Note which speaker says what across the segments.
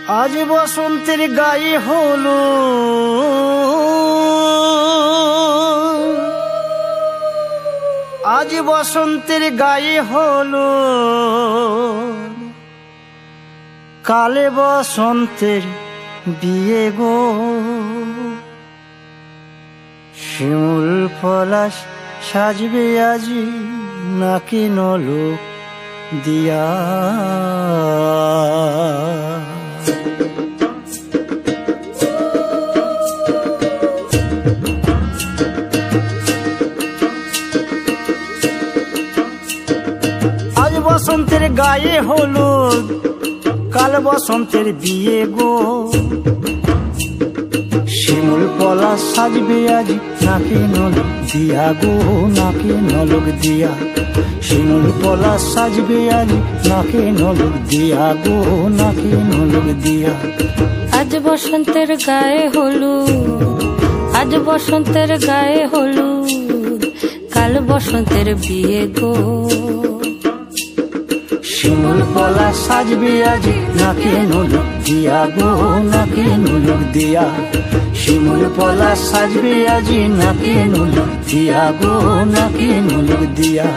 Speaker 1: আজ বসন্তের গায়ে হলো আজ বসন্তের গায়ে হলো কালে বসন্তের বিয়ে গো। শিমুল পলাশ সাজবে আজি নাকি নলক দিয়া। আজ বসন্তের গায়ে হলুদ কাল বসন্তের বিয়ে গো। শিমুল পলাশ সাজবে আজ নাকি নলক দিয়া গো, নাকি নলক দিয়া। শিমুল পলাশ সাজবে আজ নাকি নলক দিয়া গো, নাকি নলক দিয়া।
Speaker 2: আজ বসন্তের গায়ে হলুদ আজ বসন্তের গায়ে হলুদ কাল বসন্তের বিয়ে গো।
Speaker 1: শিমুল পলাশ সাজবে আজ নাকি নলক দিয়া গো, নাকি নলক দিয়া। শিমুল পলাশ সাজবে আজ নাকি নলক দিয়া গো, নাকি নলক দিয়া।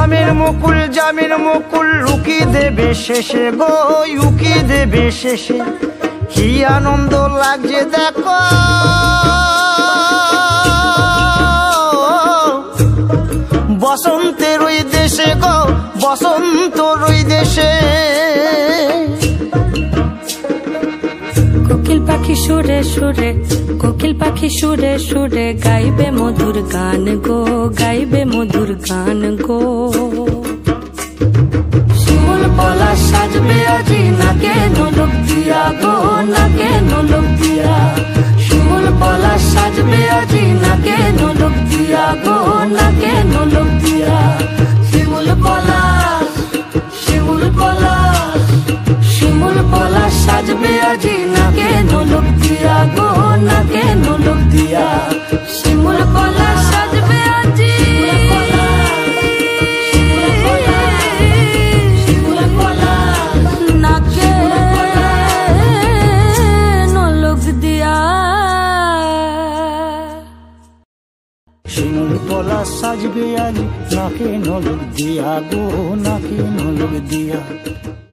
Speaker 1: আমের মুকুল জামের মুকুল লুকি দেবে শেষে গো, লুকি দেবে শেষে। কি আনন্দ লাগছে দেখো বসন্তের ওই দেশে গো, বসন্তর ওই দেশে।
Speaker 2: কোকিল পাখি সুরে সুরে কোকিল পাখি সুরে সুরে গাইবে মধুর গান গো, গাইবে মধুর গান গো।
Speaker 1: শিমুল পলাশ সাজবে আজি নাকে নলক দিয়া গো, নাকে নলক দিয়া। শিমুল পলাশ সাজবে আজি নাকে নলক দিয়া গো, নাকে নলক দিয়া। শিমুল পলাশ শিমুল পলাশ শিমুল পলাশ সাজবে আজি নাকে নলক দিয়া গো, নাকে নলক দিয়া।
Speaker 2: শিমুল পলাশ সাজবে আজি নাকে নলক দিয়া।
Speaker 1: শিমুল পলাশ সাজবে আজ নাকে নলক দিয়া গো, নাকে নলক দিয়া।